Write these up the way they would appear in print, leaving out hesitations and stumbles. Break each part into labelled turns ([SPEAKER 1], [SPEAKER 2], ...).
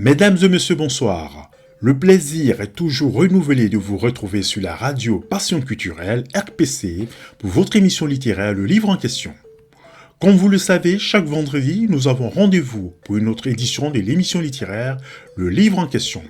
[SPEAKER 1] Mesdames et messieurs, bonsoir. Le plaisir est toujours renouvelé de vous retrouver sur la radio Passion Culturelle, RPC, pour votre émission littéraire Le Livre en question. Comme vous le savez, chaque vendredi, nous avons rendez-vous pour une autre édition de l'émission littéraire Le Livre en question.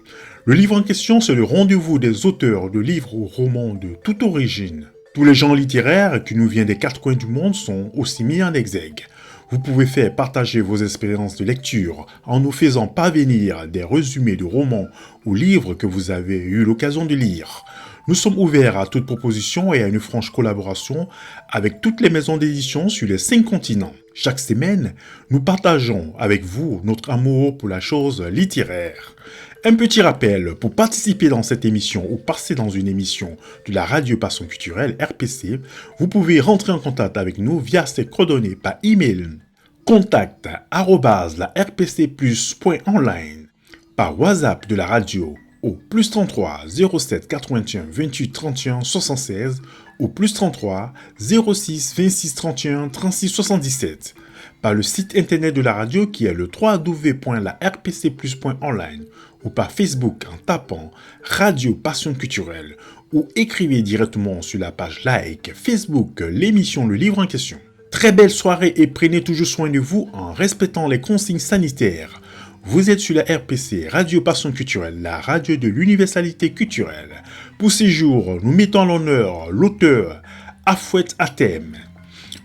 [SPEAKER 1] Le Livre en question, c'est le rendez-vous des auteurs de livres ou romans de toute origine. Tous les gens littéraires qui nous viennent des quatre coins du monde sont aussi mis en exergue. Vous pouvez faire partager vos expériences de lecture en nous faisant parvenir des résumés de romans ou livres que vous avez eu l'occasion de lire. Nous sommes ouverts à toute proposition et à une franche collaboration avec toutes les maisons d'édition sur les 5 continents. Chaque semaine, nous partageons avec vous notre amour pour la chose littéraire. Un petit rappel, pour participer dans cette émission ou passer dans une émission de la radio Passion Culturelle RPC, vous pouvez rentrer en contact avec nous via ces coordonnées par email contact@larpcplus.online, par WhatsApp de la radio au +33 07 81 28 31 76 ou +33 06 26 31 36 77, par le site internet de la radio qui est le www.larpcplus.online ou par Facebook en tapant Radio Passion Culturelle ou écrivez directement sur la page like Facebook l'émission Le Livre en question. Très belle soirée et prenez toujours soin de vous en respectant les consignes sanitaires. Vous êtes sur la RPC, Radio Passion Culturelle, la radio de l'universalité culturelle. Pour ces jours, nous mettons à l'honneur l'auteur Afouet Hatem.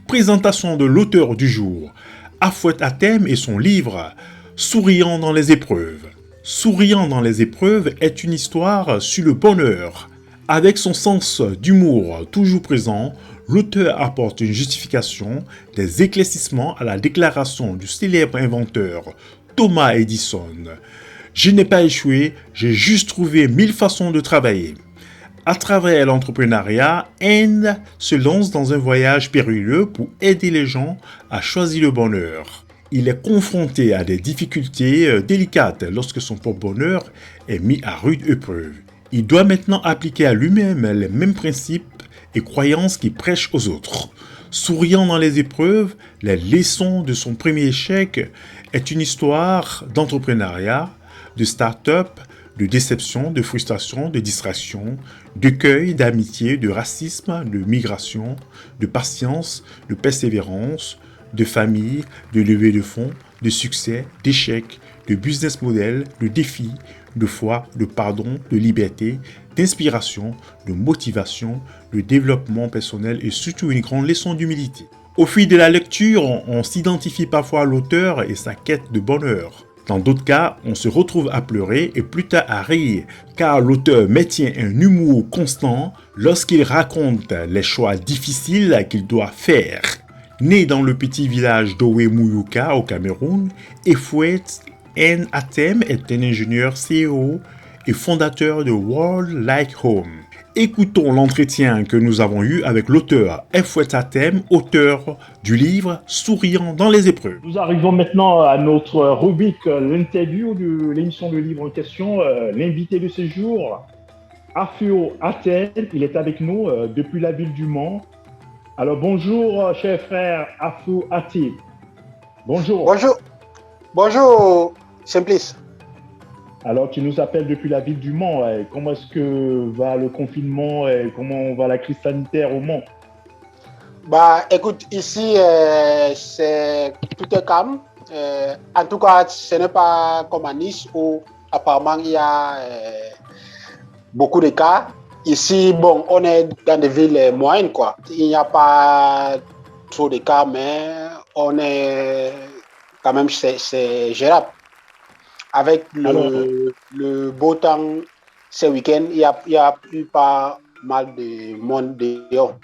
[SPEAKER 1] Présentation de l'auteur du jour. Afouet Hatem et son livre Souriant dans les épreuves. Souriant dans les épreuves est une histoire sur le bonheur. Avec son sens d'humour toujours présent, l'auteur apporte une justification des éclaircissements à la déclaration du célèbre inventeur Thomas Edison. Je n'ai pas échoué, j'ai juste trouvé 1000 façons de travailler. À travers l'entrepreneuriat, Anne se lance dans un voyage périlleux pour aider les gens à choisir le bonheur. Il est confronté à des difficultés délicates lorsque son propre bonheur est mis à rude épreuve. Il doit maintenant appliquer à lui-même les mêmes principes et croyances qu'il prêche aux autres. Souriant dans les épreuves, les leçons de son premier échec est une histoire d'entrepreneuriat, de start-up, de déception, de frustration, de distraction, d'écueil, d'amitié, de racisme, de migration, de patience, de persévérance, de famille, de levée de fonds, de succès, d'échec, de business model, de défis, de foi, de pardon, de liberté, d'inspiration, de motivation, de développement personnel et surtout une grande leçon d'humilité. Au fil de la lecture, on s'identifie parfois à l'auteur et sa quête de bonheur. Dans d'autres cas, on se retrouve à pleurer et plus tard à rire, car l'auteur maintient un humour constant lorsqu'il raconte les choix difficiles qu'il doit faire. Né dans le petit village d'Owe-Muyuka au Cameroun, Afouet Hatem est un ingénieur CEO et fondateur de World Like Home. Écoutons l'entretien que nous avons eu avec l'auteur Afouet Hatem, auteur du livre Souriant dans les épreuves.
[SPEAKER 2] Nous arrivons maintenant à notre rubrique, l'interview de l'émission de livre en question. L'invité de ce jour, Afouet Hatem, il est avec nous depuis la ville du Mans. Alors bonjour, cher frère Afouet Hatem. Bonjour.
[SPEAKER 3] Bonjour, Simplice.
[SPEAKER 2] Alors, tu nous appelles depuis la ville du Mans. Comment est-ce que va le confinement et comment va la crise sanitaire au Mans?
[SPEAKER 3] Écoute, ici, tout est calme. En tout cas, ce n'est pas comme à Nice où apparemment il y a beaucoup de cas. Ici, on est dans des villes moyennes, quoi. Il n'y a pas trop de cas, mais on est quand même, c'est gérable. Avec le beau temps ce week-end, il y a eu pas mal de monde dehors.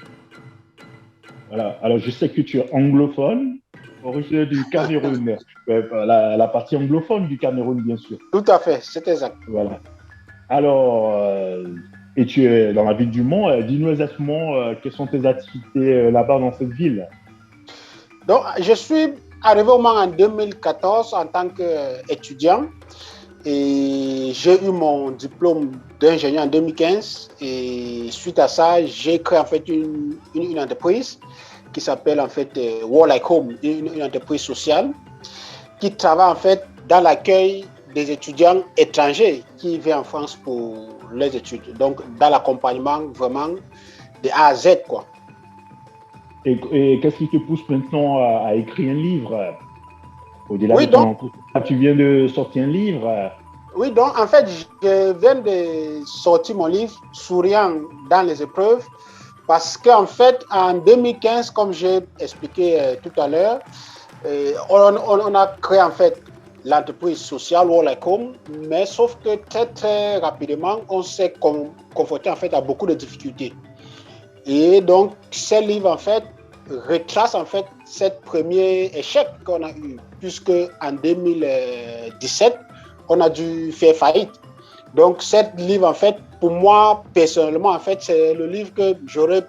[SPEAKER 2] Voilà. Alors, je sais que tu es anglophone, originaire du Cameroun. la partie anglophone du Cameroun, bien sûr.
[SPEAKER 3] Tout à fait, c'est exact.
[SPEAKER 2] Voilà. Alors, et tu es dans la ville du Mans. Dis-nous exactement quelles sont tes activités là-bas dans cette ville.
[SPEAKER 3] Donc, je suis arrivé au Mans en 2014 en tant qu'étudiant et j'ai eu mon diplôme d'ingénieur en 2015 et suite à ça, j'ai créé en fait une entreprise qui s'appelle en fait World Like Home, une entreprise sociale qui travaille en fait dans l'accueil des étudiants étrangers qui viennent en France pour les études. Donc, dans l'accompagnement vraiment de A à Z, quoi.
[SPEAKER 2] Et qu'est-ce qui te pousse maintenant à écrire un livre au-delà
[SPEAKER 3] Oui,
[SPEAKER 2] de ton
[SPEAKER 3] donc,
[SPEAKER 2] emploi? Tu viens de sortir un livre.
[SPEAKER 3] oui, donc, en fait, je viens de sortir mon livre Souriant dans les épreuves parce qu'en fait, en 2015, comme j'ai expliqué tout à l'heure, on a créé en fait l'entreprise sociale World Home, mais sauf que très très rapidement, on s'est confronté en fait à beaucoup de difficultés. Et donc, ce livre en fait retrace en fait cet premier échec qu'on a eu, puisque en 2017, on a dû faire faillite. Donc, ce livre en fait, pour moi personnellement en fait, c'est le livre que j'aurais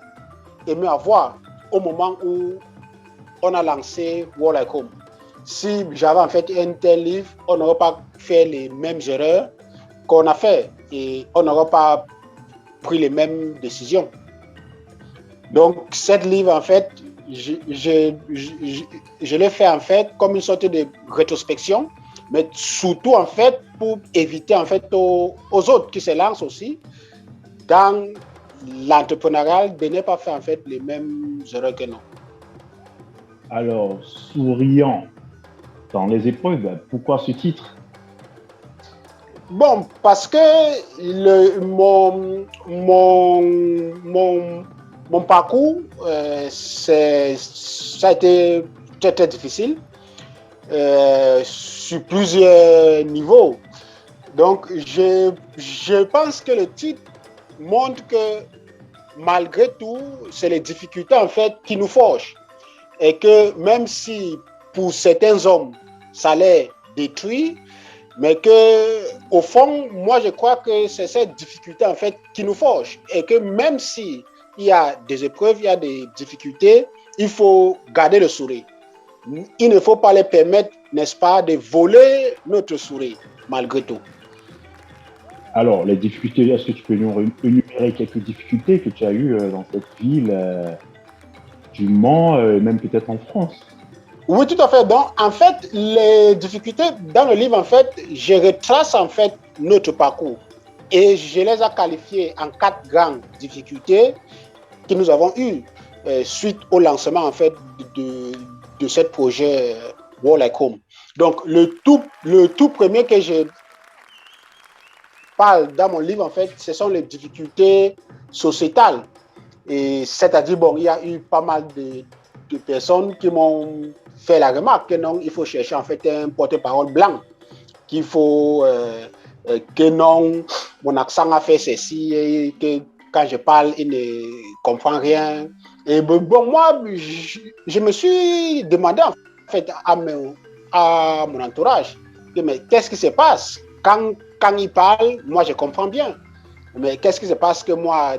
[SPEAKER 3] aimé avoir au moment où on a lancé World Home. Si j'avais en fait un tel livre, on n'aurait pas fait les mêmes erreurs qu'on a fait et on n'aurait pas pris les mêmes décisions. Donc, cet livre, en fait, je l'ai fait en fait comme une sorte de rétrospection, mais surtout en fait pour éviter en fait aux autres qui se lancent aussi dans l'entrepreneuriat de ne pas faire en fait les mêmes erreurs que nous.
[SPEAKER 2] Alors, souriant dans les épreuves, pourquoi ce titre?
[SPEAKER 3] Bon, parce que mon parcours, ça a été très, très difficile sur plusieurs niveaux. Donc, je pense que le titre montre que malgré tout, c'est les difficultés en fait qui nous forgent. Et que même si pour certains hommes, ça les détruit, mais que au fond, moi je crois que c'est cette difficulté en fait qui nous forge. Et que même si il y a des épreuves, il y a des difficultés, il faut garder le sourire. Il ne faut pas les permettre, n'est-ce pas, de voler notre sourire, malgré tout.
[SPEAKER 2] Alors, les difficultés, est-ce que tu peux nous énumérer quelques difficultés que tu as eues dans cette ville du Mans, même peut-être en France?
[SPEAKER 3] Oui, tout à fait. Donc, en fait, les difficultés dans le livre, en fait, je retrace en fait notre parcours et je les ai qualifiées en 4 grandes difficultés que nous avons eues suite au lancement en fait de ce projet World Home. Donc, le tout premier que je parle dans mon livre, en fait, ce sont les difficultés sociétales. Et c'est-à-dire, bon, il y a eu pas mal de personnes qui m'ont fait la remarque que non, il faut chercher en fait un porte-parole blanc, qu'il faut que non, mon accent a fait ceci, et que quand je parle, il ne comprend rien. Et bon, moi, je me suis demandé en fait à mon entourage, mais qu'est-ce qui se passe quand il parle, moi je comprends bien, mais qu'est-ce qui se passe que moi,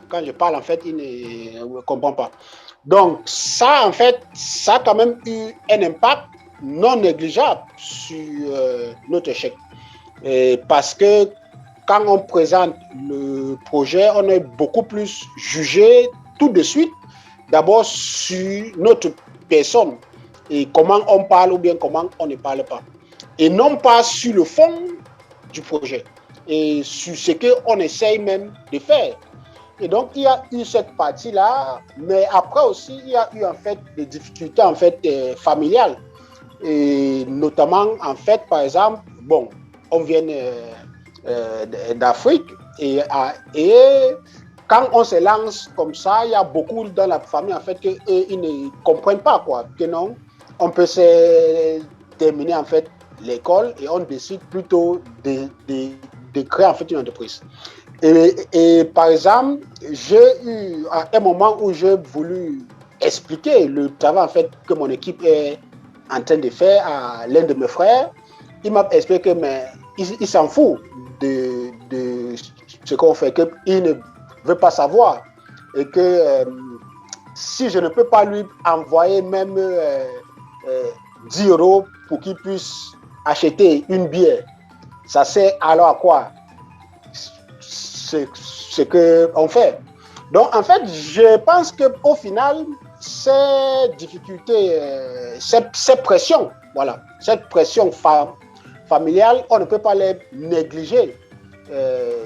[SPEAKER 3] quand je parle, en fait, il ne comprend pas. Donc, ça, en fait, ça a quand même eu un impact non négligeable sur notre échec. Et parce que quand on présente le projet, on est beaucoup plus jugé tout de suite, d'abord sur notre personne et comment on parle ou bien comment on ne parle pas. Et non pas sur le fond du projet et sur ce qu'on essaye même de faire. Et donc, il y a eu cette partie-là, mais après aussi, il y a eu en fait des difficultés en fait familiales. Et notamment, en fait, par exemple, bon, on vient d'Afrique et quand on se lance comme ça, il y a beaucoup dans la famille en fait qu'ils ne comprennent pas quoi, que non, on peut se terminer en fait l'école et on décide plutôt de créer en fait une entreprise. Et par exemple, j'ai eu à un moment où j'ai voulu expliquer le travail en fait que mon équipe est en train de faire à l'un de mes frères. Il m'a expliqué que mais il s'en fout de ce qu'on fait, qu'il ne veut pas savoir et que si je ne peux pas lui envoyer même 10 € pour qu'il puisse acheter une bière, ça sert alors à quoi? Ce qu'on fait. Donc, en fait, je pense qu'au final, ces difficultés, cette pression, voilà, cette pression familiales, on ne peut pas les négliger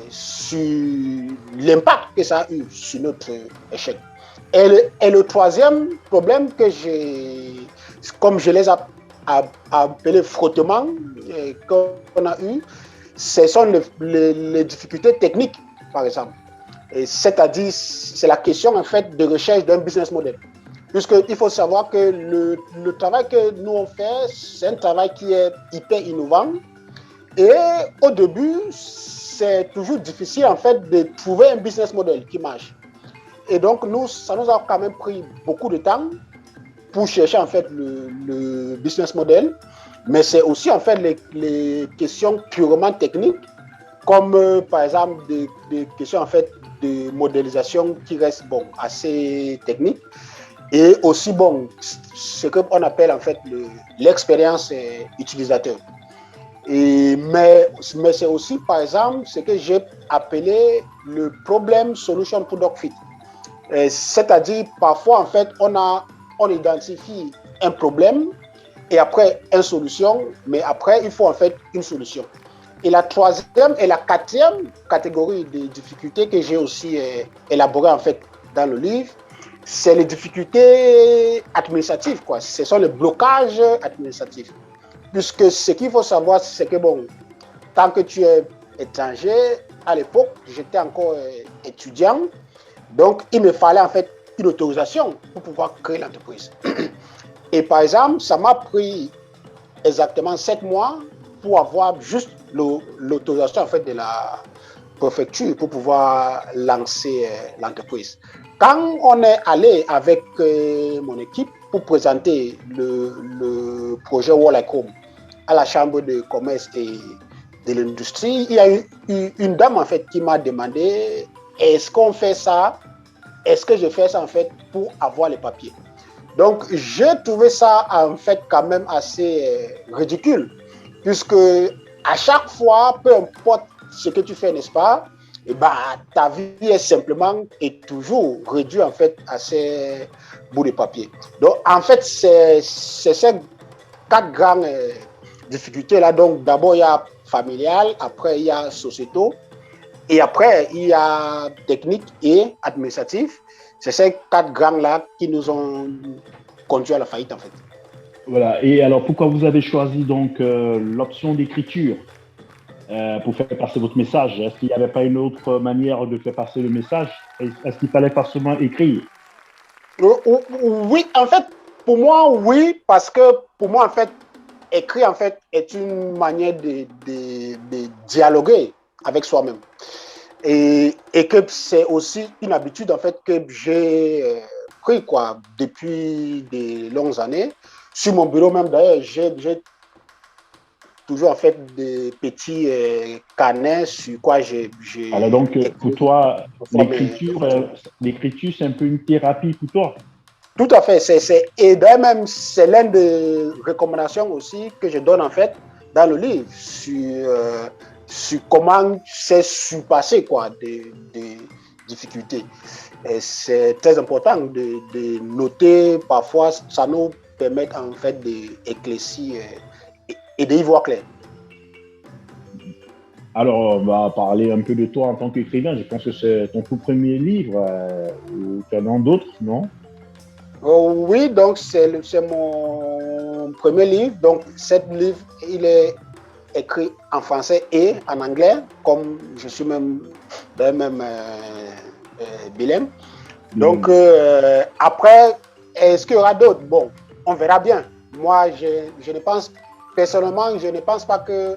[SPEAKER 3] sur l'impact que ça a eu sur notre échec. Et le troisième problème que comme je les ai appelés frottements qu'on a eu, ce sont les difficultés techniques, par exemple. C'est-à-dire, c'est la question en fait de recherche d'un business model. Puisqu'il faut savoir que le travail que nous on fait, c'est un travail qui est hyper innovant. Et au début, c'est toujours difficile en fait de trouver un business model qui marche. Et donc, ça nous a quand même pris beaucoup de temps pour chercher en fait le business model. Mais c'est aussi en fait les questions purement techniques, comme par exemple des questions en fait de modélisation qui restent assez techniques. Et aussi ce qu'on appelle en fait l'expérience utilisateur. Mais c'est aussi par exemple ce que j'ai appelé le problem solution product fit. C'est-à-dire parfois en fait on identifie un problème et après une solution, mais après il faut en fait une solution. Et la troisième et la quatrième catégorie de difficultés que j'ai aussi élaborées en fait dans le livre, c'est les difficultés administratives, quoi. Ce sont les blocages administratifs. Puisque ce qu'il faut savoir, c'est que tant que tu es étranger, à l'époque, j'étais encore étudiant, donc il me fallait en fait une autorisation pour pouvoir créer l'entreprise. Et par exemple, ça m'a pris exactement 7 mois pour avoir juste l'autorisation en fait de la préfecture pour pouvoir lancer l'entreprise. Quand on est allé avec mon équipe pour présenter le projet World Like Home à la Chambre de commerce et de l'industrie, il y a eu une dame en fait qui m'a demandé est-ce qu'on fait ça, est-ce que je fais ça en fait pour avoir les papiers. Donc j'ai trouvé ça en fait quand même assez ridicule, puisque à chaque fois, peu importe ce que tu fais, n'est-ce pas, et ta vie est simplement et toujours réduite en fait à ces bouts de papier. Donc en fait, c'est ces 4 grandes difficultés-là. Donc d'abord, il y a familial, après il y a sociétaux, et après il y a technique et administratif. C'est ces 4 grands-là qui nous ont conduit à la faillite en fait.
[SPEAKER 2] Voilà. Et alors, pourquoi vous avez choisi donc l'option d'écriture pour faire passer votre message? Est-ce qu'il n'y avait pas une autre manière de faire passer le message? Est-ce qu'il fallait forcément écrire?
[SPEAKER 3] Oui, en fait, pour moi, oui, parce que pour moi, en fait, écrire en fait est une manière de dialoguer avec soi-même. Et que c'est aussi une habitude en fait que j'ai pris depuis de longues années. Sur mon bureau même d'ailleurs, j'ai toujours en fait des petits carnets sur quoi j'ai.
[SPEAKER 2] Alors donc, pour toi, l'écriture, c'est un peu une thérapie pour toi?
[SPEAKER 3] Tout à fait. Et d'ailleurs même, c'est l'une des recommandations aussi que je donne en fait dans le livre sur comment c'est surpasser des difficultés. Et c'est très important de noter, parfois ça nous permet en fait d'éclaircir et d'y voir clair.
[SPEAKER 2] Alors, on va parler un peu de toi en tant qu'écrivain. Je pense que c'est ton tout premier livre, ou tu en as d'autres, non?
[SPEAKER 3] Oui, donc c'est mon premier livre. Donc, cet livre, il est écrit en français et en anglais, comme je suis même bilingue. Donc, après, est-ce qu'il y aura d'autres? Bon, on verra bien. Moi, je ne pense, personnellement, je ne pense pas que,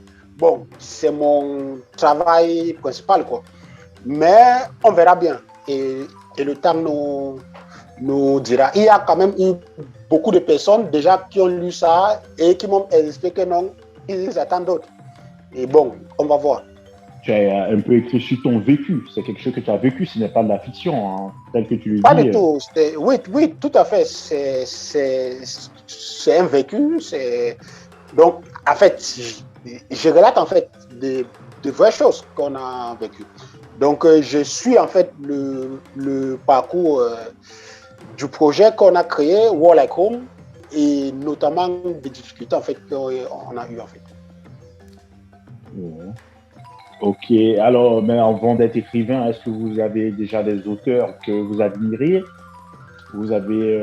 [SPEAKER 3] c'est mon travail principal, quoi. Mais on verra bien. Et le temps nous dira. Il y a quand même eu beaucoup de personnes déjà qui ont lu ça et qui m'ont expliqué que non, ils attendent d'autres. Et on va voir.
[SPEAKER 2] Tu as un peu écrit sur ton vécu. C'est quelque chose que tu as vécu, ce n'est pas de la fiction, hein, tel que tu le dis.
[SPEAKER 3] Pas du tout. Oui, tout à fait. C'est un vécu. Donc, en fait, je relate en fait de vraies choses qu'on a vécues. Donc, je suis en fait le parcours du projet qu'on a créé, World Like Home, et notamment des difficultés en fait qu'on a eu en fait.
[SPEAKER 2] Ouais. Ok, alors, mais avant d'être écrivain, est-ce que vous avez déjà des auteurs que vous admirez? Vous avez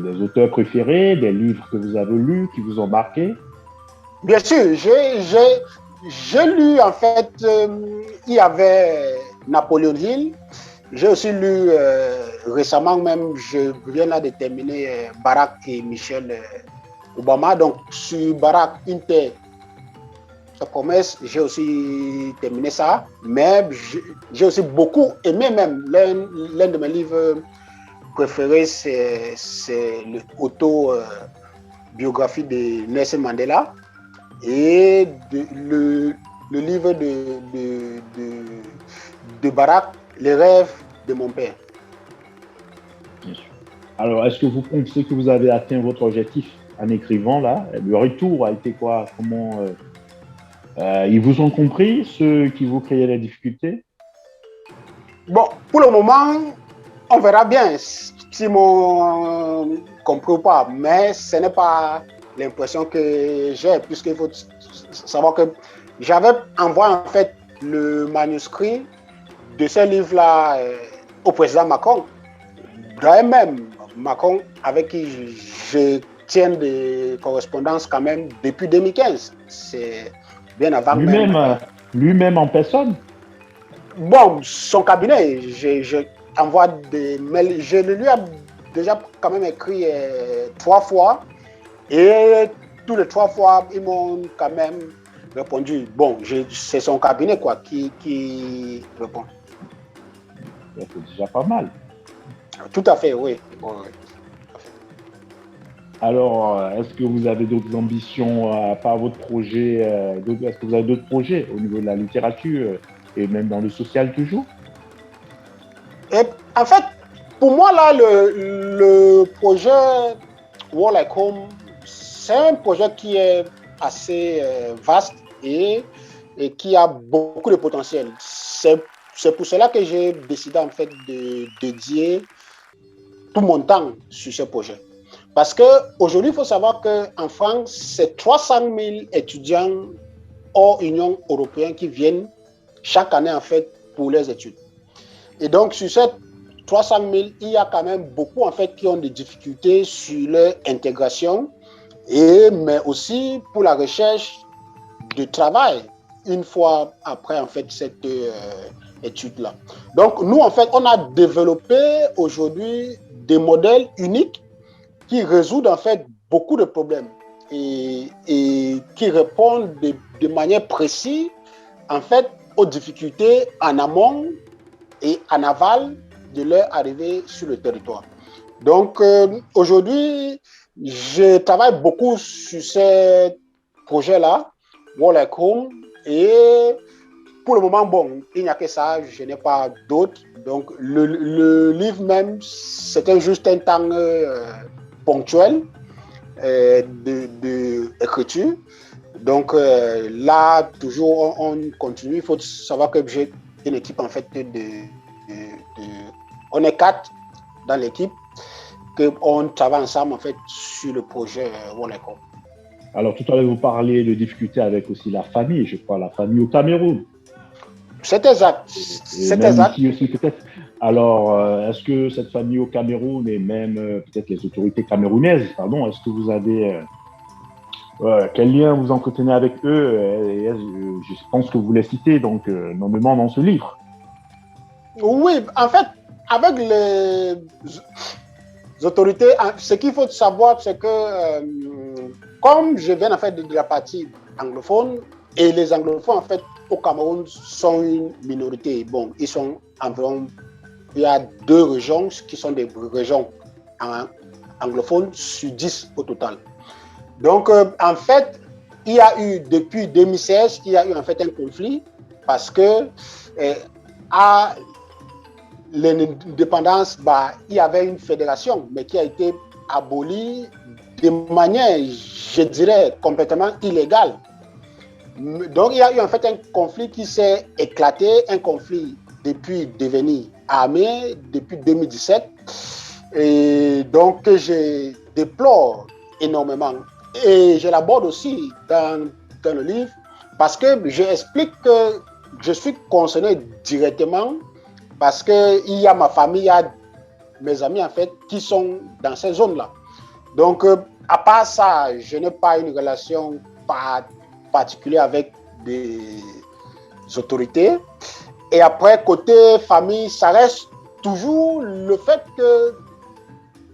[SPEAKER 2] des auteurs préférés, des livres que vous avez lus, qui vous ont marqué?
[SPEAKER 3] Bien sûr, j'ai lu, en fait, il y avait Napoléon Hill. J'ai aussi lu récemment même, je viens là de terminer Barack et Michelle Obama. Donc, sur Barack, une terre, sa promesse, j'ai aussi terminé ça. Mais j'ai aussi beaucoup aimé même. L'un de mes livres préférés, c'est l'auto-biographie de Nelson Mandela. Et le livre de Barack, Les rêves de mon père.
[SPEAKER 2] Bien sûr. Alors, est-ce que vous pensez que vous avez atteint votre objectif en écrivant là? Le retour a été quoi? Comment ils vous ont compris, ceux qui vous créaient les difficultés?
[SPEAKER 3] Bon, pour le moment, on verra bien si m'ont compris ou pas, mais ce n'est pas l'impression que j'ai, puisqu'il faut savoir que j'avais envoyé en fait le manuscrit de ce livre-là au président Macron. D'ailleurs même, Macron, avec qui je tiens des correspondances quand même depuis 2015. C'est bien avant même.
[SPEAKER 2] Lui-même, lui-même en personne?
[SPEAKER 3] Bon, son cabinet, je envoie des mails. Je lui ai déjà quand même écrit 3 fois. Et tous les 3 fois, ils m'ont quand même répondu. Bon, c'est son cabinet quoi qui répond.
[SPEAKER 2] C'est déjà pas mal.
[SPEAKER 3] Tout à fait, oui. Oui.
[SPEAKER 2] Alors, est-ce que vous avez d'autres ambitions à part votre projet est-ce que vous avez d'autres projets au niveau de la littérature et même dans le social toujours?
[SPEAKER 3] Et en fait, pour moi, là, le projet War Like Home, c'est un projet qui est assez vaste et qui a beaucoup de potentiel. C'est pour cela que j'ai décidé en fait de dédier tout mon temps sur ce projet. Parce qu'aujourd'hui, il faut savoir qu'en France, c'est 300 000 étudiants hors Union européenne qui viennent chaque année en fait pour les études. Et donc, sur ces 300 000, il y a quand même beaucoup en fait qui ont des difficultés sur leur intégration, mais aussi pour la recherche de travail une fois après en fait cette étude-là. Donc, nous, en fait, on a développé aujourd'hui des modèles uniques qui résoudent en fait beaucoup de problèmes et qui répondent de manière précise en fait aux difficultés en amont et en aval de leur arrivée sur le territoire. Donc aujourd'hui, je travaille beaucoup sur ces projets-là, War Like Home, et pour le moment, bon, il n'y a que ça, je n'ai pas d'autres. Donc le livre même, c'était juste un temps ponctuel d'écriture. Donc là, toujours, on continue. Il faut savoir que j'ai une équipe en fait on est 4 dans l'équipe, qu'on travaille ensemble en fait sur le projet Wonecom.
[SPEAKER 2] Alors, tout à l'heure, vous parliez de difficultés avec aussi la famille, je crois, la famille au Cameroun.
[SPEAKER 3] C'est exact.
[SPEAKER 2] Et même ici aussi, peut-être. Alors, est-ce que cette famille au Cameroun et même peut-être les autorités camerounaises, pardon, est-ce que vous avez quel lien vous entretenez avec eux je pense que vous les citez donc nommément dans ce livre.
[SPEAKER 3] Oui, en fait, avec les autorités, ce qu'il faut savoir, c'est que comme je viens en fait de la partie anglophone, et les anglophones en fait au Cameroun sont une minorité. Bon, ils sont environ, il y a 2 régions qui sont des régions anglophones sur 10 au total. Donc, en fait, il y a eu, depuis 2016, il y a eu en fait un conflit parce que à l'indépendance, il y avait une fédération, mais qui a été abolie de manière, je dirais, complètement illégale. Donc, il y a eu en fait un conflit qui s'est éclaté, un conflit depuis devenu armé, depuis 2017. Et donc, je déplore énormément. Et je l'aborde aussi dans le livre, parce que j'explique que je suis concerné directement parce qu'il y a ma famille, il y a mes amis en fait qui sont dans ces zones-là. Donc, à part ça, je n'ai pas une relation particulière avec des autorités. Et après, côté famille, ça reste toujours le fait que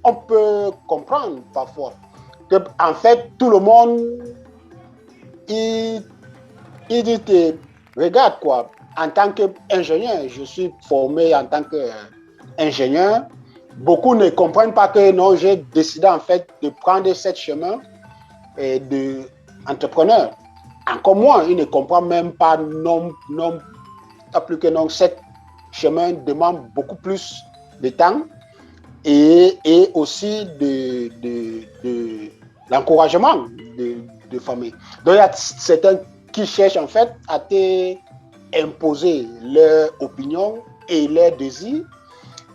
[SPEAKER 3] on peut comprendre parfois que, en fait, tout le monde, il dit que, regarde quoi, en tant qu'ingénieur, je suis formé en tant qu'ingénieur, beaucoup ne comprennent pas que non, j'ai décidé en fait de prendre ce chemin d'entrepreneur. Encore moins, ils ne comprennent même pas non, plus que non, ce chemin demande beaucoup plus de temps et aussi de l'encouragement de famille. Donc, il y a certains qui cherchent en fait à t'imposer leur opinion et leurs désirs,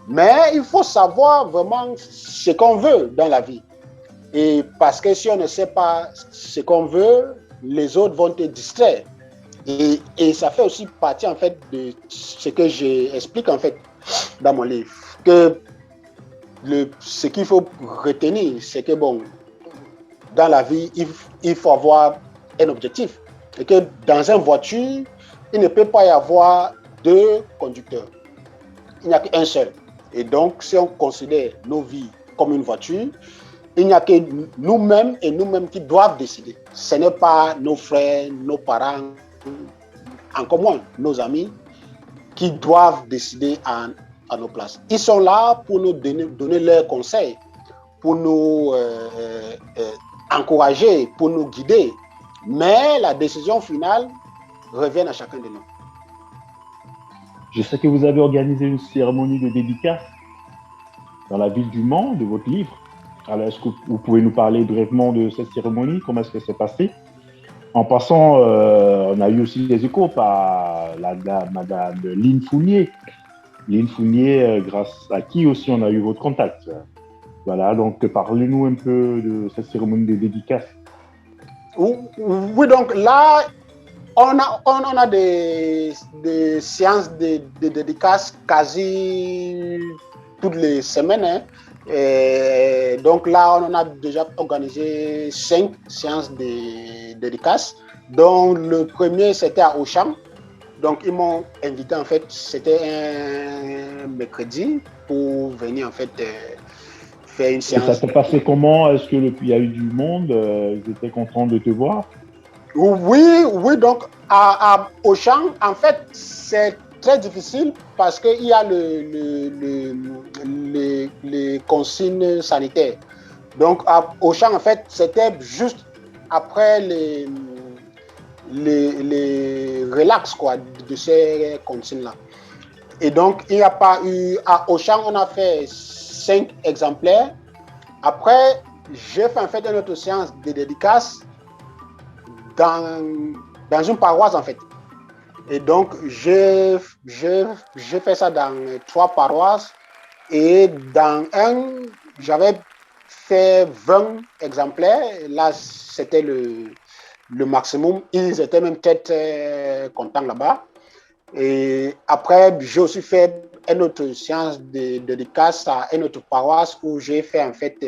[SPEAKER 3] mais il faut savoir vraiment ce qu'on veut dans la vie. Et parce que si on ne sait pas ce qu'on veut, les autres vont te distraire. Et ça fait aussi partie en fait de ce que j'explique en fait dans mon livre. Que ce qu'il faut retenir, c'est que bon, dans la vie, il faut avoir un objectif. Et que dans une voiture, il ne peut pas y avoir deux conducteurs. Il n'y a qu'un seul. Et donc, si on considère nos vies comme une voiture, il n'y a que nous-mêmes et nous-mêmes qui doivent décider. Ce n'est pas nos frères, nos parents, encore moins nos amis, qui doivent décider à nos places. Ils sont là pour nous donner leurs conseils, pour nous encourager, pour nous guider. Mais la décision finale revient à chacun de nous.
[SPEAKER 2] Je sais que vous avez organisé une cérémonie de dédicace dans la ville du Mans de votre livre. Alors, est-ce que vous pouvez nous parler brièvement de cette cérémonie? Comment est-ce que c'est passé? En passant, on a eu aussi des échos par madame Lynn Fournier. Lynn Fournier, grâce à qui aussi on a eu votre contact. Voilà, donc parlez-nous un peu de cette cérémonie de dédicace.
[SPEAKER 3] Oui, donc là, on a des séances de dédicaces quasi toutes les semaines. Hein. Et donc là, on en a déjà organisé 5 séances de dédicaces, dont le premier, c'était à Auchan. Donc, ils m'ont invité, en fait, c'était un mercredi pour venir, en fait, faire une séance.
[SPEAKER 2] Et ça s'est passé comment? Est-ce qu'il y a eu du monde? Ils étaient contents de te voir?
[SPEAKER 3] Oui, donc à Auchan, en fait, c'est très difficile parce qu'il y a les consignes sanitaires. Donc à Auchan, en fait, c'était juste après les relax quoi, de ces consignes-là. Et donc, il n'y a pas eu... À Auchan, on a fait 5 exemplaires. Après, j'ai fait en fait une autre séance de dédicace dans une paroisse en fait. Et donc, j'ai fait ça dans 3 paroisses. Et dans un, j'avais fait 20 exemplaires. Là, c'était le maximum. Ils étaient même peut-être contents là-bas. Et après, j'ai aussi fait une autre séance de dédicace à une autre paroisse où j'ai fait en fait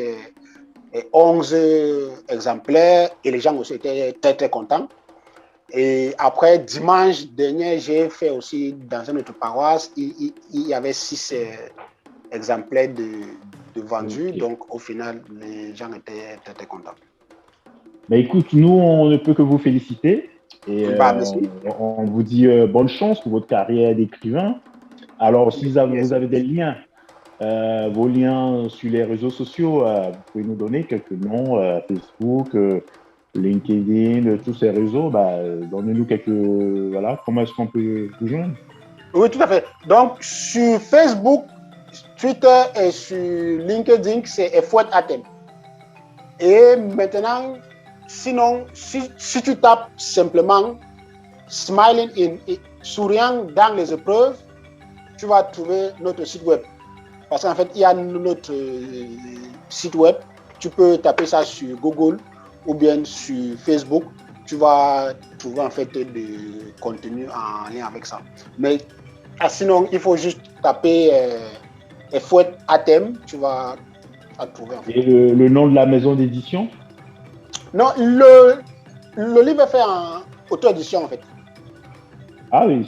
[SPEAKER 3] 11 exemplaires et les gens aussi étaient très très contents. Et après, dimanche dernier, j'ai fait aussi dans une autre paroisse, il y avait 6 exemplaires de vendus. Okay. Donc au final, les gens étaient très très contents.
[SPEAKER 2] Mais écoute, nous, on ne peut que vous féliciter. Et on vous dit bonne chance pour votre carrière d'écrivain. Alors, si vous avez des liens, vos liens sur les réseaux sociaux, vous pouvez nous donner quelques noms, Facebook, LinkedIn, tous ces réseaux. Donnez-nous quelques... Voilà, comment est-ce qu'on peut vous joindre?
[SPEAKER 3] Oui, tout à fait. Donc, sur Facebook, Twitter et sur LinkedIn, c'est Efouet Atem. Et maintenant, sinon, si tu tapes simplement Smiling in souriant dans les épreuves, tu vas trouver notre site web. Parce qu'en fait, il y a notre site web. Tu peux taper ça sur Google ou bien sur Facebook tu vas trouver en fait du contenu en lien avec ça. Mais sinon, il faut juste taper Fouette à thème, tu vas trouver en fait.
[SPEAKER 2] Et le nom de la maison d'édition?
[SPEAKER 3] Non, le livre est fait en auto-édition en fait.
[SPEAKER 2] Ah oui,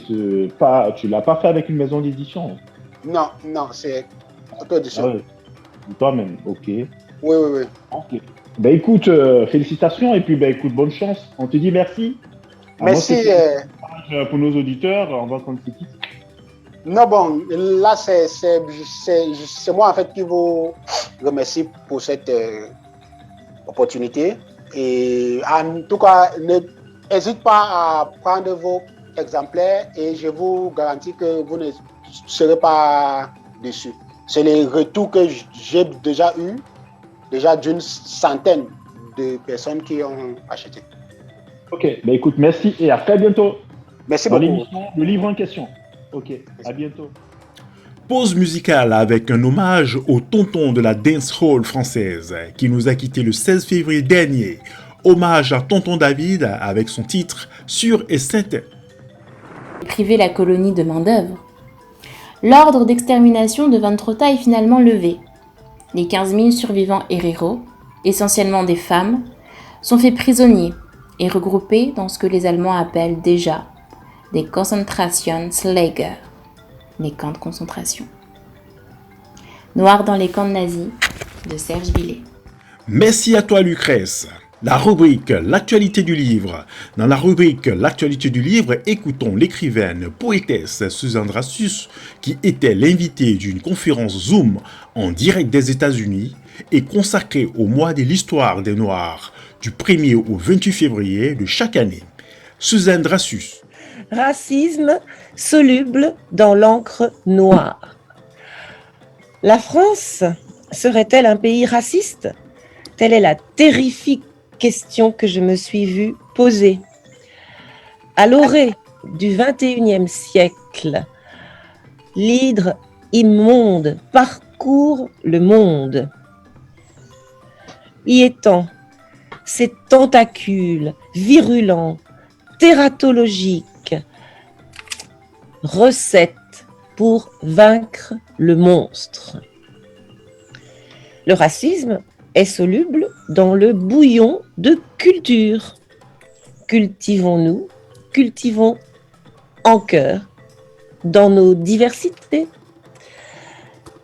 [SPEAKER 2] tu l'as pas fait avec une maison d'édition?
[SPEAKER 3] Non, c'est auto-édition.
[SPEAKER 2] Ah oui, toi-même, ok.
[SPEAKER 3] Oui.
[SPEAKER 2] Ok. Ben écoute, félicitations et puis ben écoute, bonne chance. On te dit merci.
[SPEAKER 3] Merci.
[SPEAKER 2] Pour nos auditeurs, on va qu'on se quitte.
[SPEAKER 3] Non, bon, là, c'est moi en fait qui vous remercie pour cette opportunité. Et en tout cas, n'hésitez pas à prendre vos exemplaires et je vous garantis que vous ne serez pas déçus. C'est les retours que j'ai déjà eu, déjà d'une centaine de personnes qui ont acheté.
[SPEAKER 2] Ok, ben écoute, merci et à très bientôt.
[SPEAKER 3] Merci
[SPEAKER 2] dans
[SPEAKER 3] beaucoup.
[SPEAKER 2] L'émission, le livre en question. Ok, à bientôt.
[SPEAKER 1] Pause musicale avec un hommage au tonton de la dancehall française qui nous a quittés le 16 février dernier. Hommage à tonton David avec son titre Sûr et certain.
[SPEAKER 4] Priver la colonie de main-d'œuvre. L'ordre d'extermination de Ventrota est finalement levé. Les 15 000 survivants héréros, essentiellement des femmes, sont faits prisonniers et regroupés dans ce que les Allemands appellent déjà des Konzentrationslager, les camps de concentration. Noir dans les camps nazis de Serge Billet.
[SPEAKER 1] Merci à toi Lucrèce. La rubrique L'actualité du livre. Dans la rubrique L'actualité du livre, écoutons l'écrivaine poétesse Suzanne Drasus, qui était l'invitée d'une conférence Zoom en direct des États-Unis et consacrée au mois de l'histoire des Noirs du 1er au 28 février de chaque année. Suzanne Drasus.
[SPEAKER 5] Racisme soluble dans l'encre noire. La France serait-elle un pays raciste ? Telle est la terrifique question que je me suis vue poser. À l'orée du XXIe siècle, l'hydre immonde parcourt le monde. Y étend ses tentacules virulents, tératologiques, recette pour vaincre le monstre. Le racisme est soluble dans le bouillon de culture. Cultivons-nous, cultivons en cœur, dans nos diversités.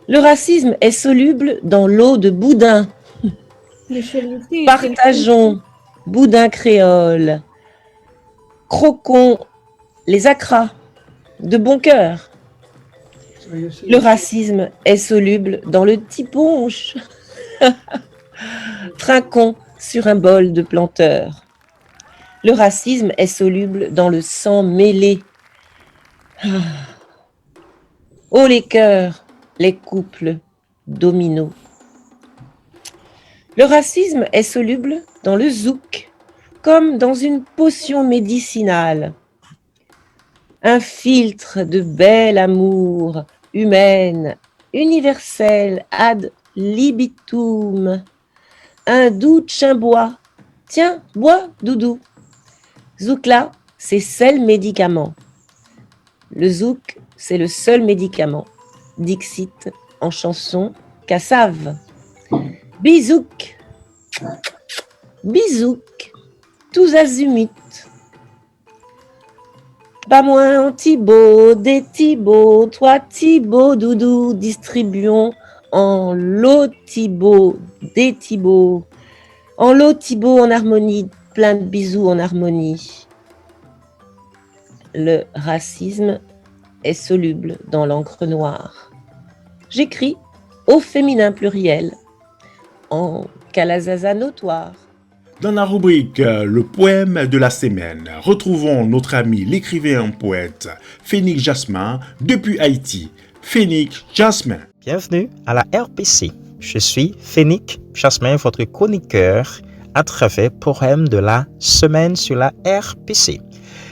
[SPEAKER 5] Le racisme est soluble dans l'eau de boudin. Partageons boudin créole, croquons les acras de bon cœur. Le racisme est soluble dans le tiponche. Trinquons sur un bol de planteur. Le racisme est soluble dans le sang mêlé. Oh les cœurs, les couples dominos. Le racisme est soluble dans le zouk, comme dans une potion médicinale. Un filtre de bel amour humaine, universel, ad libitum. Un doux chimbois. Tiens, bois, doudou. Zouk-là, c'est seul médicament. Le zouk, c'est le seul médicament. Dixit en chanson Cassave. Bisouk. Bisouk. Tous azimuts. Pas moins Thibaut, des Thibaut, toi Thibaut, doudou, distribuons en lot Thibaut, des Thibaut, en lot Thibaut en harmonie, plein de bisous en harmonie. Le racisme est soluble dans l'encre noire. J'écris au féminin pluriel, en calazaza notoire.
[SPEAKER 1] Dans la rubrique Le poème de la semaine, retrouvons notre ami l'écrivain poète Phénix Jasmin depuis Haïti. Phénix Jasmin.
[SPEAKER 6] Bienvenue à la RPC. Je suis Phénix Jasmin, votre chroniqueur à travers Poème de la semaine sur la RPC.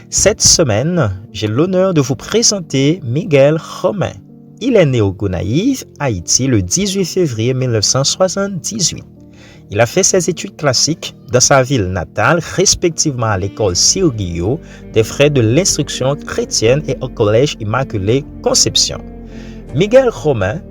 [SPEAKER 6] Cette semaine, j'ai l'honneur de vous présenter Miguel Romain. Il est né au Gonaïves, Haïti, le 18 février 1978. Il a fait ses études classiques dans sa ville natale, respectivement à l'école Sir Guillot des Frères de l'Instruction chrétienne et au collège Immaculée Conception. Miguel Romain,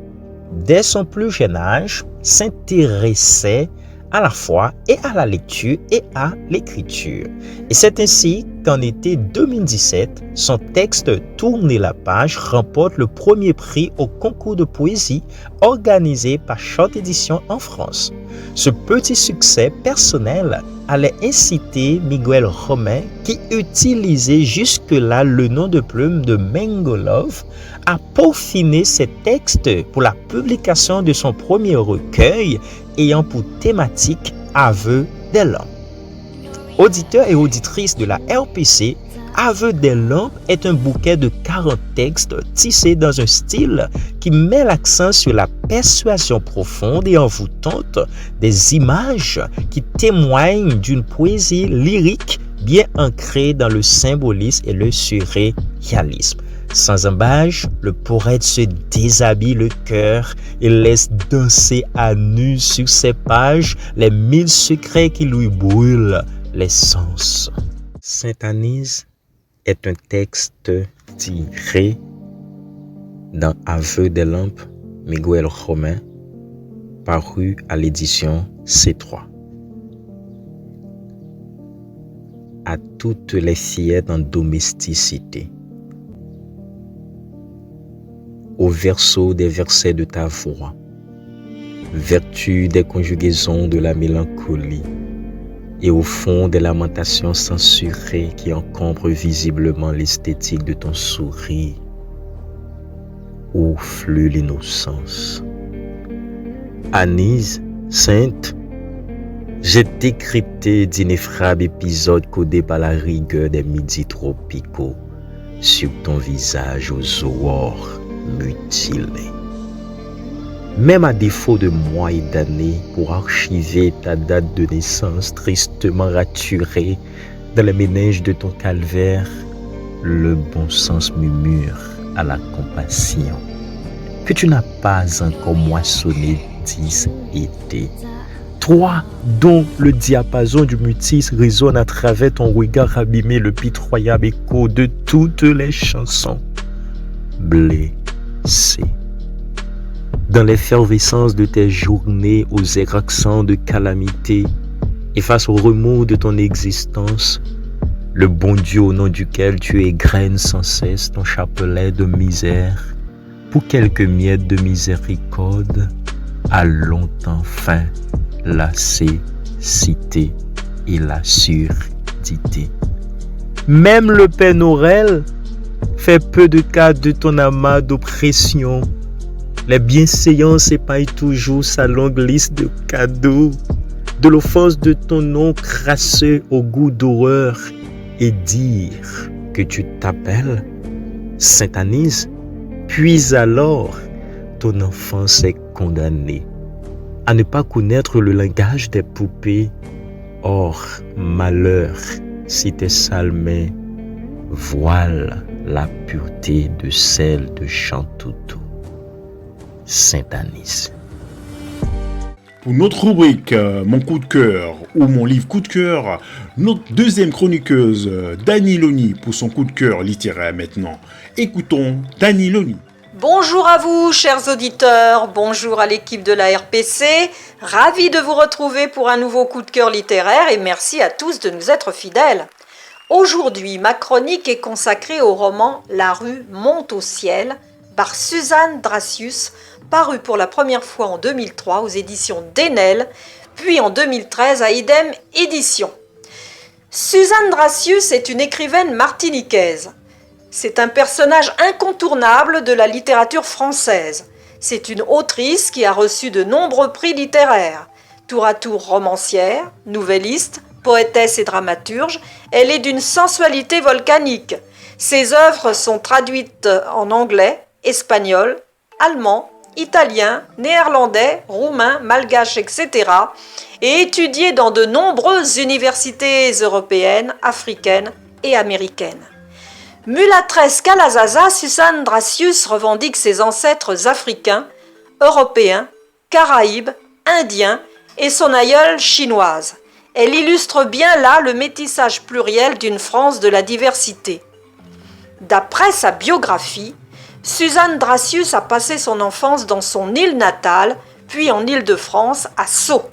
[SPEAKER 6] dès son plus jeune âge, s'intéressait à la foi et à la lecture et à l'écriture. Et c'est ainsi qu'en été 2017, son texte « Tourner la page » remporte le premier prix au concours de poésie organisé par Short Édition en France. Ce petit succès personnel allait inciter Miguel Romain, qui utilisait jusque-là le nom de plume de Mango Love, à peaufiner ses textes pour la publication de son premier recueil ayant pour thématique Aveux des lampes. Auditeurs et auditrices de la RPC, Aveux des lampes est un bouquet de 40 textes tissés dans un style qui met l'accent sur la persuasion profonde et envoûtante des images qui témoignent d'une poésie lyrique bien ancrée dans le symbolisme et le surréalisme. Sans embâche, le poète se déshabille le cœur et laisse danser à nu sur ses pages les 1000 secrets qui lui brûlent les sens. Sainte Anise est un texte tiré dans Aveux des lampes, Miguel Romain, paru à l'édition C3. À toutes les fillettes en domesticité, au verso des versets de ta voix, vertu des conjugaisons de la mélancolie, et au fond des lamentations censurées qui encombrent visiblement l'esthétique de ton sourire, où flue l'innocence. Anise, sainte, j'ai décrypté d'ineffrables épisodes codés par la rigueur des midis tropicaux sur ton visage aux aurores mutilées. Même à défaut de mois et d'années pour archiver ta date de naissance tristement raturée dans les méninges de ton calvaire, le bon sens murmure à la compassion que tu n'as pas encore moissonné 10 étés. Toi, dont le diapason du mutisme résonne à travers ton regard abîmé le pitoyable écho de toutes les chansons. Blessé. Dans l'effervescence de tes journées aux airs accents de calamité et face au remous de ton existence, le bon Dieu au nom duquel tu égrènes sans cesse ton chapelet de misère, pour quelques miettes de miséricorde, a longtemps faim la cécité et la surdité. Même le Père Noël fait peu de cas de ton amas d'oppression. Les bienséants s'épaillent toujours sa longue liste de cadeaux, de l'offense de ton nom crasseux au goût d'horreur, et dire que tu t'appelles Sainte Anise, puis alors ton enfance est condamnée à ne pas connaître le langage des poupées. Or, malheur, si tes sales mains voilent la pureté de celle de Chantoutou. Sainte Anise.
[SPEAKER 1] Pour notre rubrique Mon coup de cœur ou mon livre coup de cœur, notre deuxième chroniqueuse Dani Loni pour son coup de cœur littéraire maintenant. Écoutons Dani Loni.
[SPEAKER 7] Bonjour à vous, chers auditeurs, bonjour à l'équipe de la RPC, ravi de vous retrouver pour un nouveau coup de cœur littéraire et merci à tous de nous être fidèles. Aujourd'hui, ma chronique est consacrée au roman La rue monte au ciel par Suzanne Dracius, paru pour la première fois en 2003 aux éditions Denel, puis en 2013 à Idem Éditions. Suzanne Dracius est une écrivaine martiniquaise. C'est un personnage incontournable de la littérature française. C'est une autrice qui a reçu de nombreux prix littéraires. Tour à tour romancière, nouvelliste, poétesse et dramaturge, elle est d'une sensualité volcanique. Ses œuvres sont traduites en anglais, espagnol, allemand, italien, néerlandais, roumain, malgache, etc. et étudiées dans de nombreuses universités européennes, africaines et américaines. Mulâtresse Kalazaza, Suzanne Dracius revendique ses ancêtres africains, européens, caraïbes, indiens et son aïeule chinoise. Elle illustre bien là le métissage pluriel d'une France de la diversité. D'après sa biographie, Suzanne Dracius a passé son enfance dans son île natale, puis en Île-de-France, à Sceaux.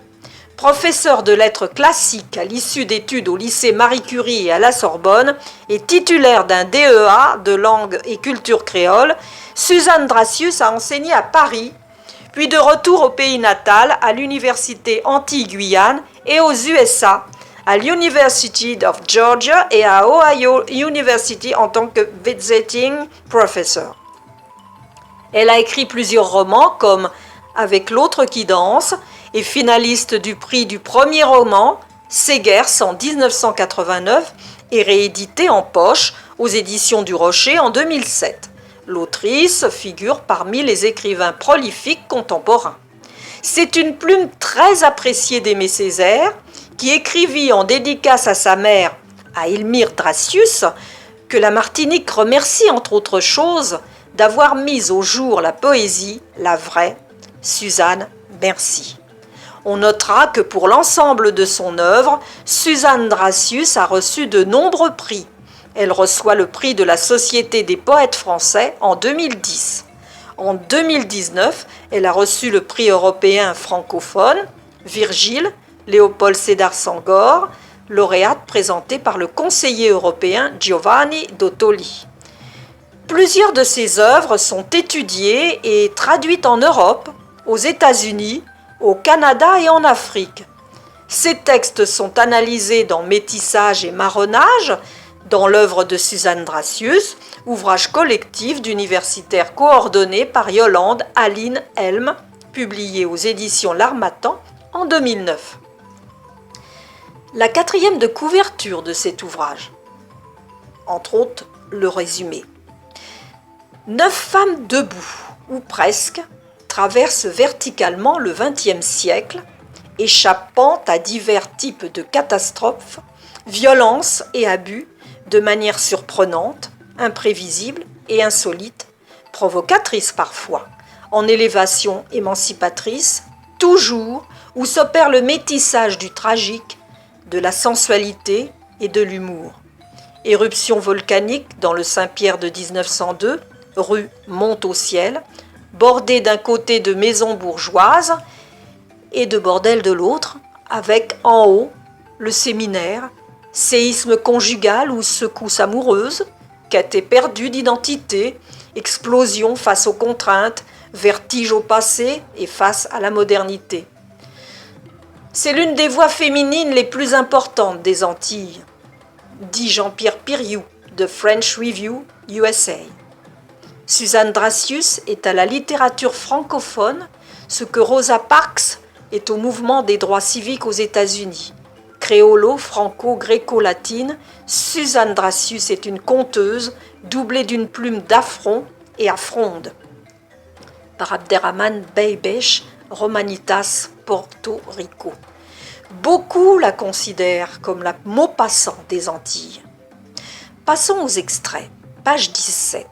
[SPEAKER 7] Professeure de lettres classiques à l'issue d'études au lycée Marie Curie et à la Sorbonne et titulaire d'un DEA de langue et culture créole, Suzanne Dracius a enseigné à Paris, puis de retour au pays natal à l'université Antilles-Guyane et aux USA, à l'University of Georgia et à Ohio University en tant que visiting professor. Elle a écrit plusieurs romans comme Avec l'autre qui danse et finaliste du prix du premier roman, Ségers en 1989 et réédité en poche aux éditions du Rocher en 2007. L'autrice figure parmi les écrivains prolifiques contemporains. C'est une plume très appréciée d'Aimé Césaire, qui écrivit en dédicace à sa mère, à Elmire Dracius, que la Martinique remercie entre autres choses d'avoir mis au jour la poésie, la vraie. Suzanne, merci. On notera que pour l'ensemble de son œuvre, Suzanne Dracius a reçu de nombreux prix. Elle reçoit le prix de la Société des poètes français en 2010. En 2019, elle a reçu le prix européen francophone, Virgile, Léopold Sédar Senghor, lauréate présentée par le conseiller européen Giovanni Dottoli. Plusieurs de ses œuvres sont étudiées et traduites en Europe, aux États-Unis, au Canada et en Afrique. Ces textes sont analysés dans Métissage et marronnage, dans l'œuvre de Suzanne Dracius, ouvrage collectif d'universitaires coordonné par Yolande Aline Helm, publié aux éditions L'Harmattan en 2009. La quatrième de couverture de cet ouvrage, entre autres le résumé. 9 femmes debout, ou presque, traversent verticalement le XXe siècle, échappant à divers types de catastrophes, violences et abus, de manière surprenante, imprévisible et insolite, provocatrice parfois, en élévation émancipatrice, toujours où s'opère le métissage du tragique, de la sensualité et de l'humour. Éruption volcanique dans le Saint-Pierre de 1902, rue monte au ciel, bordée d'un côté de maisons bourgeoises et de bordel de l'autre, avec en haut le séminaire, séisme conjugal ou secousse amoureuse, quête éperdue d'identité, explosion face aux contraintes, vertige au passé et face à la modernité. C'est l'une des voix féminines les plus importantes des Antilles, dit Jean-Pierre Piriou de French Review USA. Suzanne Dracius est à la littérature francophone ce que Rosa Parks est au mouvement des droits civiques aux États-Unis. Créolo-franco-gréco-latine, Suzanne Dracius est une conteuse doublée d'une plume d'affront et à fronde. Par Abderrahmane Beibeche, Romanitas, Porto Rico. Beaucoup la considèrent comme la Maupassant des Antilles. Passons aux extraits. Page 17.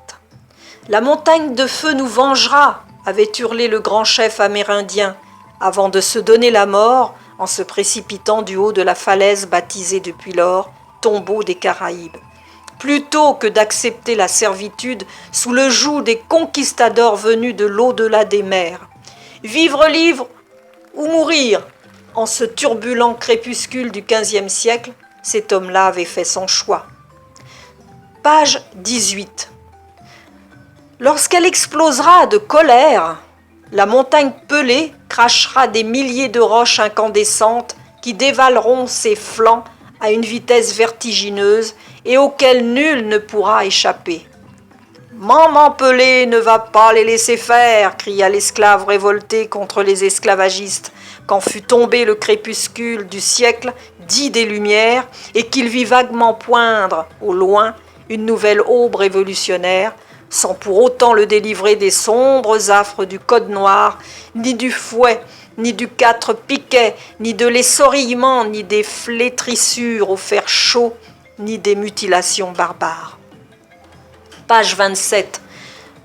[SPEAKER 7] « La montagne de feu nous vengera » avait hurlé le grand chef amérindien avant de se donner la mort en se précipitant du haut de la falaise baptisée depuis lors tombeau des Caraïbes. Plutôt que d'accepter la servitude sous le joug des conquistadors venus de l'au-delà des mers. Vivre libre ou mourir. En ce turbulent crépuscule du XVe siècle, cet homme-là avait fait son choix. Page 18. Lorsqu'elle explosera de colère, la montagne pelée crachera des milliers de roches incandescentes qui dévaleront ses flancs à une vitesse vertigineuse et auxquelles nul ne pourra échapper. « Maman pelée ne va pas les laisser faire !» cria l'esclave révolté contre les esclavagistes quand fut tombé le crépuscule du siècle dit des Lumières et qu'il vit vaguement poindre au loin une nouvelle aube révolutionnaire, sans pour autant le délivrer des sombres affres du code noir, ni du fouet, ni du 4 piquet, ni de l'essorillement, ni des flétrissures au fer chaud, ni des mutilations barbares. Page 27.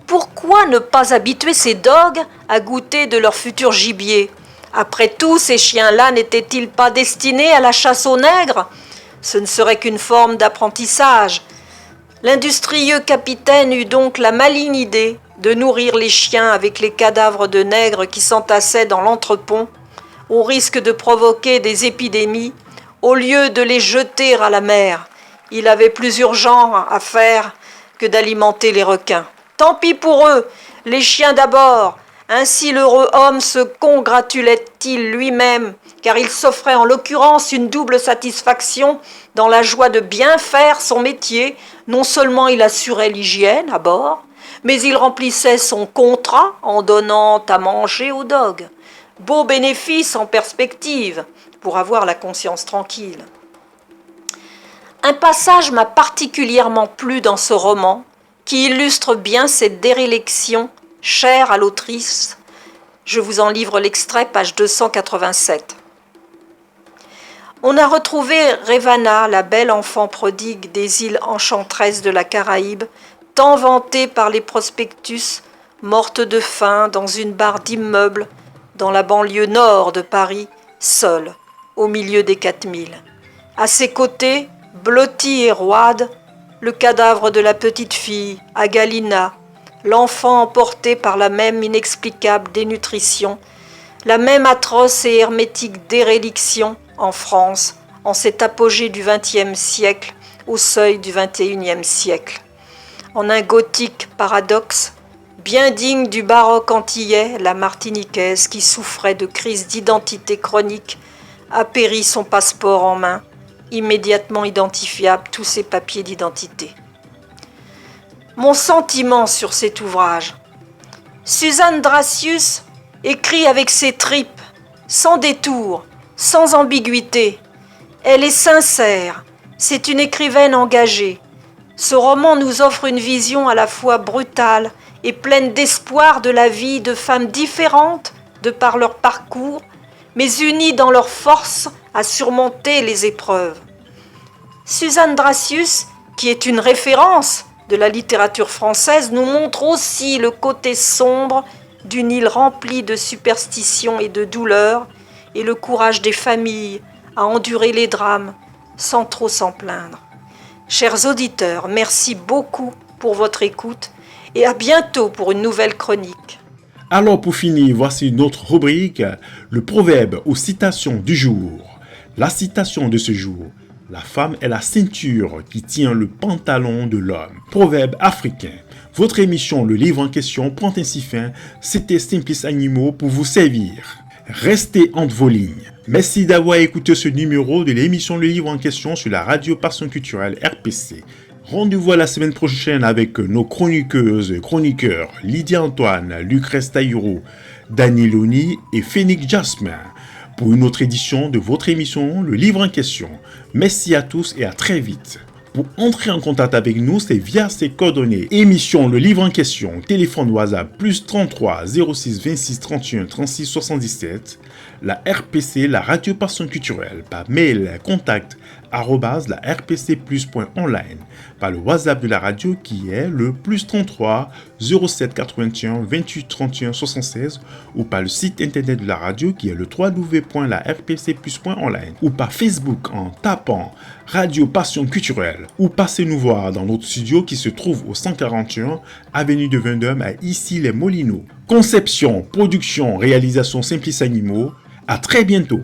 [SPEAKER 7] Pourquoi ne pas habituer ces dogues à goûter de leur futur gibier, Après tout, ces chiens-là n'étaient-ils pas destinés à la chasse aux nègres? Ce ne serait qu'une forme d'apprentissage. L'industrieux capitaine eut donc la maligne idée de nourrir les chiens avec les cadavres de nègres qui s'entassaient dans l'entrepont, au risque de provoquer des épidémies, au lieu de les jeter à la mer. Il avait plus urgent à faire que d'alimenter les requins. Tant pis pour eux, les chiens d'abord. Ainsi l'heureux homme se congratulait-il lui-même, car il s'offrait en l'occurrence une double satisfaction dans la joie de bien faire son métier. Non seulement il assurait l'hygiène à bord, mais il remplissait son contrat en donnant à manger aux dogs. Beau bénéfice en perspective, pour avoir la conscience tranquille. Un passage m'a particulièrement plu dans ce roman, qui illustre bien cette déréliction chère à l'autrice. Je vous en livre l'extrait, page 287. On a retrouvé Revana, la belle enfant prodigue des îles enchanteresses de la Caraïbe, tant vantée par les prospectus, morte de faim dans une barre d'immeubles, dans la banlieue nord de Paris, seule, au milieu des 4000. À ses côtés, blotti et roide, le cadavre de la petite fille, Agalina, l'enfant emporté par la même inexplicable dénutrition, la même atroce et hermétique déréliction en France, en cet apogée du XXe siècle, au seuil du XXIe siècle. En un gothique paradoxe, bien digne du baroque antillais, la martiniquaise, qui souffrait de crise d'identité chronique, a péri son passeport en main, immédiatement identifiable tous ses papiers d'identité. Mon sentiment sur cet ouvrage. Suzanne Dracius écrit avec ses tripes, sans détour, sans ambiguïté. Elle est sincère, c'est une écrivaine engagée. Ce roman nous offre une vision à la fois brutale et pleine d'espoir de la vie de femmes différentes de par leur parcours, mais unies dans leur force à surmonter les épreuves. Suzanne Dracius, qui est une référence de la littérature française, nous montre aussi le côté sombre d'une île remplie de superstitions et de douleurs, et le courage des familles à endurer les drames sans trop s'en plaindre. Chers auditeurs, merci beaucoup pour votre écoute et à bientôt pour une nouvelle chronique.
[SPEAKER 1] Alors pour finir, voici notre rubrique, le proverbe ou citation du jour. La citation de ce jour. La femme est la ceinture qui tient le pantalon de l'homme. Proverbe africain. Votre émission Le Livre en question prend ainsi fin. C'était Simplice Animaux pour vous servir. Restez entre vos lignes. Merci d'avoir écouté ce numéro de l'émission Le Livre en question sur la radio Passion Culturelle RPC. Rendez-vous la semaine prochaine avec nos chroniqueuses et chroniqueurs Lydia Antoine, Lucrèce Taïro, Daniel Oni et Phénix Jasmin pour une autre édition de votre émission Le Livre en question. Merci à tous et à très vite. Pour entrer en contact avec nous, c'est via ces coordonnées. Émission Le Livre en question, téléphone WhatsApp plus 33 06 26 31 36 77. La RPC, la radio Passion Culturelle, par mail contact @la rpcplus.online, par le WhatsApp de la radio qui est le plus 33 07 81 28 31 76 ou par le site internet de la radio qui est le www.larpcplus.online ou par Facebook en tapant Radio Passion Culturelle ou passez nous voir dans notre studio qui se trouve au 141 avenue de Vendôme à Issy-les-Moulineaux. Conception, production, réalisation Simplice Animaux. À très bientôt.